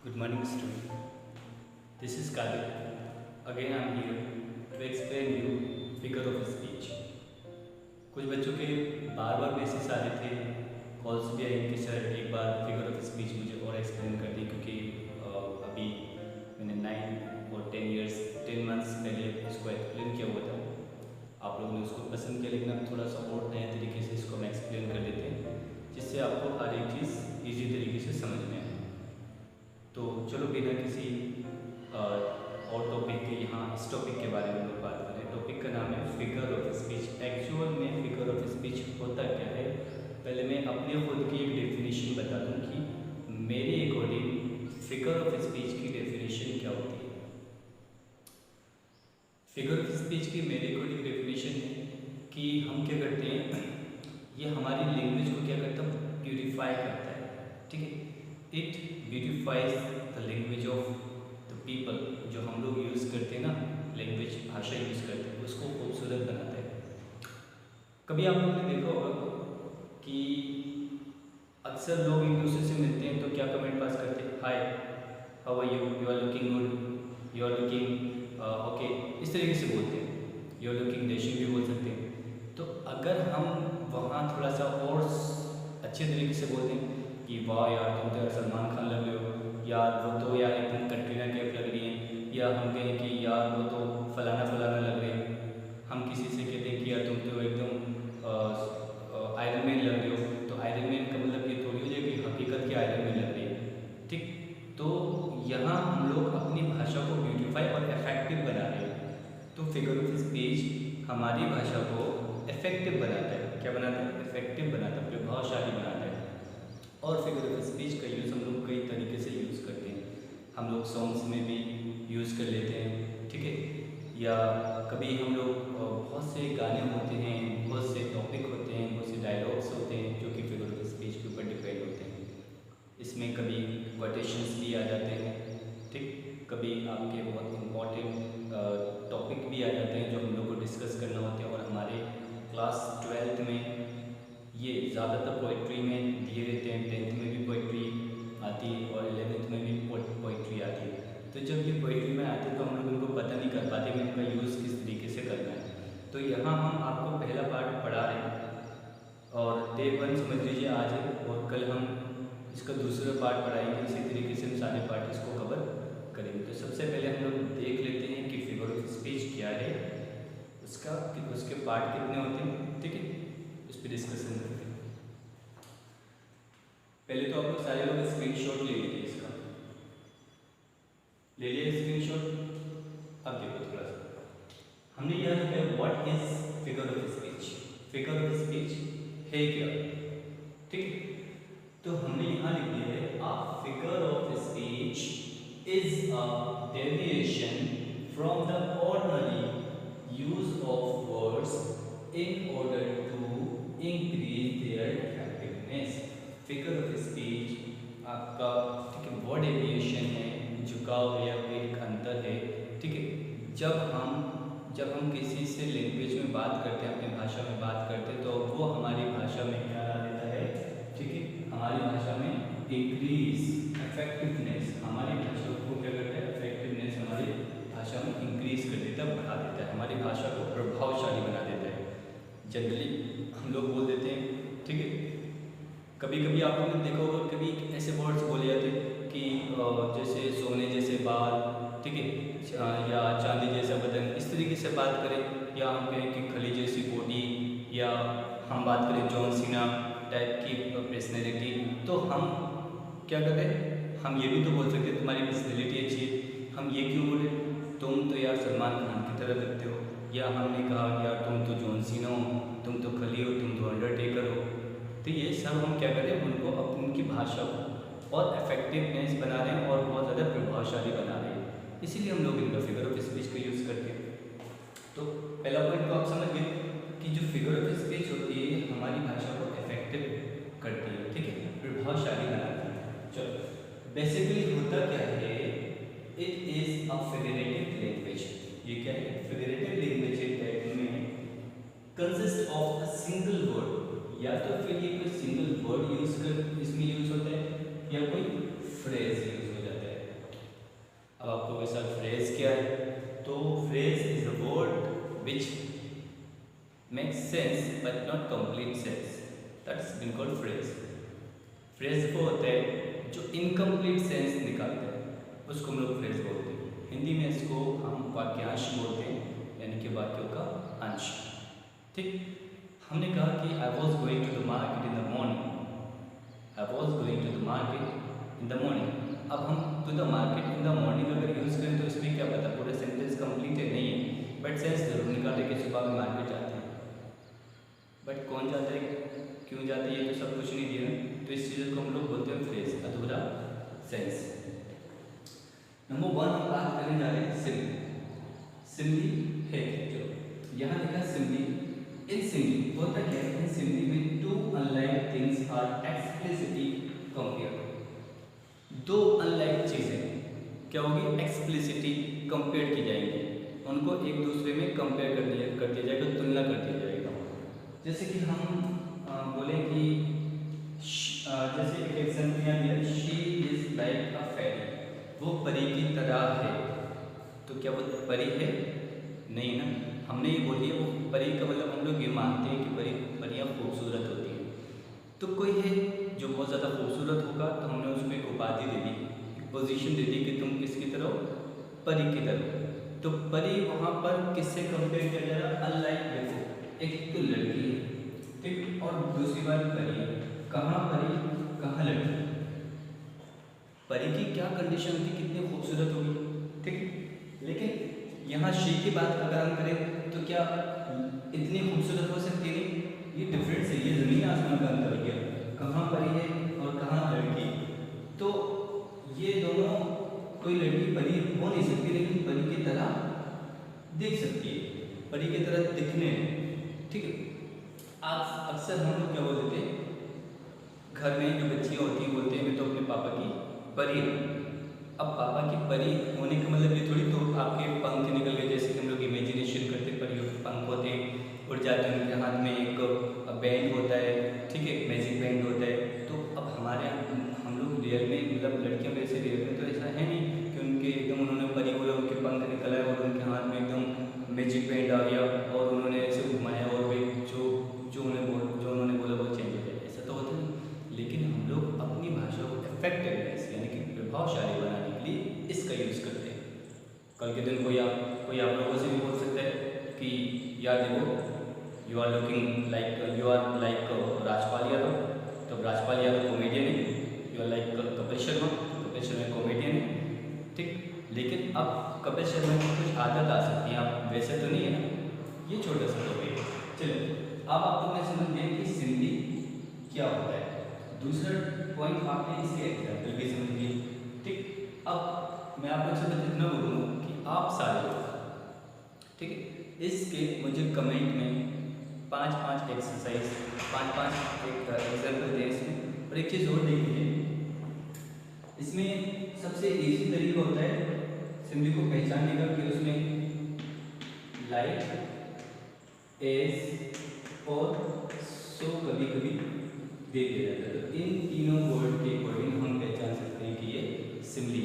Good morning, student. This is Kadir. Again, I am here to explain you figure of speech. कुछ बच्चों के बार बार message आ रहे थे, calls भी आई कि सर एक बार फिगर ऑफ स्पीच मुझे और एक्सप्लेन कर दी, क्योंकि अभी मैंने 9 और 10 ईयर्स 10 मंथ्स पहले इसको एक्सप्लेन किया हुआ था। आप लोगों ने उसको पसंद किया, लेकिन अब थोड़ा सा और नए तरीके से इसको हम एक्सप्लेन कर देते हैं, जिससे आपको हर एक चीज़ ईजी तरीके से समझ में आए। तो चलो बिना किसी और टॉपिक के यहाँ इस टॉपिक के बारे में लोग बात करें। टॉपिक का नाम है फिगर ऑफ स्पीच। एक्चुअल में फिगर ऑफ स्पीच होता क्या है, पहले मैं अपने खुद की एक डेफिनेशन बता दूं कि मेरे अकॉर्डिंग फिगर ऑफ स्पीच की डेफिनेशन क्या होती है। फिगर ऑफ स्पीच की मेरे अकॉर्डिंग डेफिनेशन है कि हम क्या करते हैं, ये हमारी लैंग्वेज को क्या करता है, प्यूरिफाई करता है। ठीक है, it beautifies the language of the people. जो हम लोग यूज़ करते हैं ना, लैंग्वेज भाषा यूज़ करते हैं, उसको खूबसूरत बनाता है। कभी आप लोगों ने देखा होगा कि अक्सर लोग एक दूसरे से मिलते हैं तो क्या कमेंट पास करते हैं, hi, how are you, you are looking good, you are looking okay, इस तरीके से बोलते हैं। यू आर लुकिंग डैशिंग भी बोल सकते हैं। तो अगर हम वहाँ थोड़ा सा और अच्छे तरीके से बोलते हैं कि वाह यार, तुम तो यार सलमान खान लग रहे हो, यार वो तो यार एकदम कटरीना कैफ लग रही है, या हम कहें कि यार वो तो फलाना फलाना लग रहे हैं। हम किसी से कहते हैं कि यार तुम तो एकदम आयरन मैन लग रहे हो, तो आयरन मैन का मतलब ये थोड़ी हो जाए कि हकीकत की आयरन मैन लग रही है। ठीक, तो यहाँ हम लोग अपनी भाषा को ब्यूटीफाई और इफेक्टिव बना रहे हैं। तो फिगर ऑफ स्पीच हमारी भाषा को इफेक्टिव बनाता है। क्या बनाता है? इफेक्टिव बनाता है, प्रभावशाली बनाता है। और फिगर ऑफ स्पीच का यूज़ हम लोग कई तरीके से यूज़ करते हैं। हम लोग सॉन्ग्स में भी यूज़ कर लेते हैं, ठीक है, या कभी हम लोग बहुत से गाने होते हैं, बहुत से टॉपिक होते हैं, बहुत से डायलॉग्स होते हैं जो कि फिगर ऑफ स्पीच के ऊपर डिपेंड होते हैं। इसमें कभी कोटेशंस भी आ जाते हैं, ठीक, कभी आपके बहुत इम्पॉर्टेंट टॉपिक भी आ जाते हैं जो हम लोग को डिस्कस करना होते हैं। और हमारे क्लास 12th में ये ज़्यादातर पोइट्री में दिए रहते हैं। 10th में भी पोइट्री आती है और 11th में भी पोइट्री आती है। तो जब ये पोइट्री में आते हैं तो हम लोग उनको पता नहीं कर पाते कि इनका यूज़ किस तरीके से करना है। तो यहाँ हम आपको पहला पार्ट पढ़ा रहे हैं और डे 1 समझ लीजिए आज है, और कल हम इसका दूसरा पार्ट पढ़ाएंगे। इसी तरीके से हम सारे पार्ट इसको कवर करेंगे। तो सबसे पहले हम लोग देख लेते हैं कि फिगर ऑफ स्पीच क्या है, उसके पार्ट कितने होते हैं, ठीक है, उस पर डिस्कशन करते हैं। पहले तो आप लोग सारे लोग स्क्रीनशॉट ले लीजिए, इसका ले लिया स्क्रीनशॉट। अब देखो थोड़ा सा हमने यह लिखा है, what is figure of speech. Figure of speech है क्या, ठीक। तो हमने यहाँ लिख दिया है, a figure of speech is a deviation from the ordinary use of words in order to increase their effectiveness. Figure of speech आपका, ठीक है, वो डेविएशन है, झुकाव है या कोई एक अंतर है, ठीक है। जब हम किसी से लैंग्वेज में बात करते हैं, अपनी भाषा में बात करते हैं, तो वो हमारी भाषा में क्या ला देता है, ठीक है, हमारी भाषा में इंक्रीज इफेक्टिवनेस। हमारी भाषा को क्या करता है, इफेक्टिवनेस हमारी भाषा में इंक्रीज कर देता है, बढ़ा देता है, हमारी भाषा को प्रभावशाली बना देता है। जनरली हम लोग बोल देते हैं, ठीक है, कभी कभी आप लोगों ने देखा होगा, कभी ऐसे वर्ड्स बोले जाते हैं कि जैसे सोने जैसे बाल, ठीक है, या चांदी जैसा बदन, इस तरीके से बात करें। या हम कहें कि खली जैसी बॉडी, या हम बात करें जॉन सीना टाइप की पर्सनैलिटी, तो हम क्या करते हैं, हम ये भी तो बोल सकते हैं तुम्हारी पर्सनैलिटी अच्छी है। हम ये क्यों बोले, तुम तो यार सलमान खान की तरह लगते हो। या हमने कहा यार तुम तो जॉन सीना हो, तुम तो खली हो, तुम तो अंडरटेकर हो। तो ये सब हम क्या करें, उनको उनकी भाषा को और इफेक्टिवनेस बना रहे हैं और बहुत ज़्यादा प्रभावशाली बना रहे हैं। इसीलिए हम लोग इनका फिगर ऑफ स्पीच का यूज़ करते हैं। तो पहला पॉइंट तो आप समझ गए कि जो फिगर ऑफ स्पीच होती है हमारी भाषा को इफेक्टिव करती है, ठीक है, प्रभावशाली बनाती है। चलो, बेसिकली होता क्या है, it is a figurative language. ये क्या है, फिगरेटिव लैंग्वेज है दैट में consist of a single word. या तो फिर ये कोई सिंगल वर्ड यूज कर इसमें यूज होता है, या कोई फ्रेज यूज हो जाता है, complete sense, that's been called phrase. Phrase वो होता है जो इनकम्प्लीट सेंस निकालते हैं, उसको हम लोग फ्रेज बोलते हैं। हिंदी में इसको हम वाक्यांश बोलते हैं, यानी कि वाक्यों का अंश। ठीक, हमने कहा कि I was going to the market in the morning, I was going to the market in the morning. अब हम to the market in the morning अगर यूज़ करें तो इसमें क्या पता पूरा सेंटेंस कंप्लीट है नहीं है, बट सेंस जरूर निकाले कि सुबह में मार्केट जाते हैं। बट कौन जाता है, क्यों जाते हैं, ये तो सब कुछ नहीं दिया, तो इस चीज़ को हम लोग बोलते हैं फ्रेज, अधूरा सेंस। नंबर 1 हम बात करने जा रहे हैं सिंपली। सिंपली है जो यहाँ लिखा सिंपली, इन सिंपली होता क्या है, इन सिंपली में two unlike things are explicitly compared. दो अनलाइक चीज़ें क्या होगी, एक्सप्लिसिटली कंपेयर की जाएंगी, उनको एक दूसरे में कंपेयर कर दिया जाएगा, तुलना कर दिया जाएगा। जैसे कि हम बोले कि जैसे एक एग्जाम्पल यहाँ दिया, शी इज लाइक अ फेरी, वो परी की तरह है। तो क्या वो परी है, नहीं ना, हमने ये बोली है वो परी का मतलब हम लोग ये मानते हैं कि परियां खूबसूरत होती हैं। तो कोई है जो बहुत ज़्यादा खूबसूरत होगा तो हमने उसको एक उपाधि दे दी, एक पोजीशन दे दी कि तुम किसकी तरह हो, परी की तरह। तो परी वहाँ पर किससे कंपेयर किया जा रहा, अनलाइक। देखो एक तो लड़की है, ठीक, और दूसरी बात परी है। कहाँ परी, कहाँ लड़की, परी की क्या कंडीशन होती, कितनी खूबसूरत होगी, ठीक। लेकिन यहाँ शी की बात अगर हम करें तो क्या इतनी खूबसूरत हो सकती नहीं, ये डिफरेंस है, ये ज़मीन आसमान का अंतर हो गया, कहाँ परी है और कहाँ लड़की। तो ये दोनों, कोई लड़की परी हो नहीं सकती लेकिन परी की तरह दिख सकती है, परी की तरह दिखने, ठीक है। आज अक्सर हम लोग क्या बोल देते हैं, घर में जो बच्चियाँ होती हैं बोलते हैं मैं तो अपने पापा की परी हूँ। अब पापा की परी होने का मतलब ये थोड़ी तो आपके पंख निकल गए, जैसे कि हम लोग इमेजिनेशन करते, परियों के पंख होते हैं, उड़ जाते हैं, उनके हाथ में एक बैंड होता है, ठीक है, मैजिक बैंड होता है। तो अब हमारे हम लोग रियल में, मतलब लड़कियों में से रियल में तो ऐसा है नहीं कि उनके एकदम उन्होंने परी बोला, उनके पंख निकल आए और उनके हाथ में एकदम मैजिक बैंड आ गया और उन्होंने ऐसे घुमाया और वे जो उन्होंने बोला वो चेंज हो जाए, ऐसा तो होता नहीं। लेकिन हम लोग अपनी भाषा को इफेक्टिवनेस यानी कि प्रभावशाली बनाने के लिए इसका यूज़ करते हैं। कल के दिन कोई आप लोगों से भी बोल सकता है कि यार देखो you are like Rajpal Yadav, तो राजपाल यादव कॉमेडियन है, you are like Kapil Sharma, Kapil Sharma comedian है, ठीक। लेकिन अब कपिल शर्मा की कुछ आदत आ सकती है, आप वैसे तो नहीं है ना, ये छोटा सा टॉपिक है। चलो अब आप लोग ने समझ गए कि सिंधी क्या होता है। दूसरा पॉइंट आपने इसके एग्जाम्पल भी समझ लिए, ठीक। अब मैं आप लोग से बस इतना बोलूँगा कि आप सारे, ठीक है, इसके मुझे कमेंट में 5-5 एक्सरसाइज, 5-5 एक एग्जाम्पल दें इसमें। और एक चीज़ और देखिए, इसमें सबसे इजी तरीका होता है सिंधी को पहचानने का कि उसमें लाइक, एज और सो कभी कभी दे दिया जाता है। तो इन तीनों वर्ड के अकॉर्डिंग हम पहचान सकते हैं कि ये सिमली।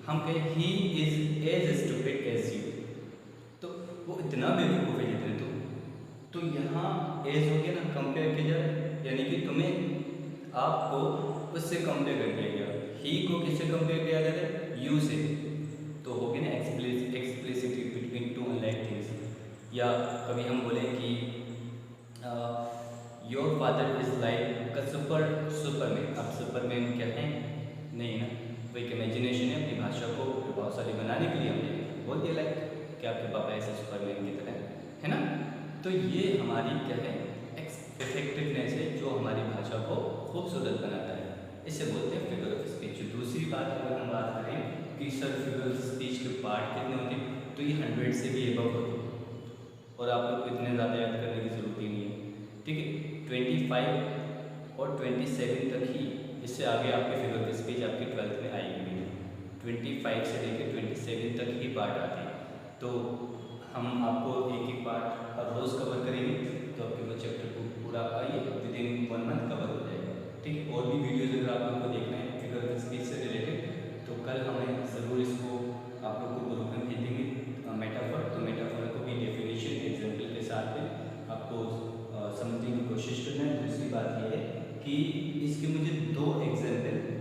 हम कहें he is as stupid as you, तो वो इतना बेवकूफ़ है जितने तुम। तो यहाँ एज हो गया ना, कंपेयर किया जाए, यानी कि तुम्हें आपको उससे कंपेयर कर दिया गया। ही को किससे कंपेयर किया जाता है, यू से, तो हो गया ना explicitly between two unlike things. या कभी हम बोलें कि your father is like a Superman. अब सुपरमैन क्या है, नहीं ना, वो एक इमेजिनेशन है, अपनी भाषा को प्रभावशाली बनाने के लिए हमने बोल दिया लाइक कि आपके पापा ऐसे सुपरमैन की तरह है ना। तो ये हमारी क्या है, इफेक्टिवनेस है जो हमारी भाषा को खूबसूरत बनाता है, इसे बोलते हैं फिगर ऑफ स्पीच। दूसरी बात अगर हम बात करें कि सर फिगर ऑफ स्पीच के पार्ट कितने होते हैं, तो ये 100 से भी एबव होते हैं और आप लोग को इतने ज़्यादा याद करने की ज़रूरत ही नहीं है, ठीक है। 25 और 27 तक ही, इससे आगे आपके फिगर ऑफ स्पीच आपकी 12th में आएगी नहीं। 25 से लेकर 27 तक ही पार्ट आते हैं, तो हम आपको एक एक पार्ट हर रोज़ कवर करेंगे, तो आपके वो चैप्टर को पूरा आइए विदिन 1 मंथ कवर हो जाएगा, ठीक है। और भी वीडियोज़ अगर आप लोग को देखना है फिगर ऑफ स्पीच से रिलेटेड, तो कल हमें ज़रूर इसको आप लोग को ग्रुप में भेज देंगे मेटाफर। तो मेटाफर को भी डेफिनेशन एग्जाम्पल के साथ में आपको समझने की कोशिश बात यह है कि इसके मुझे दो एग्जाम्पल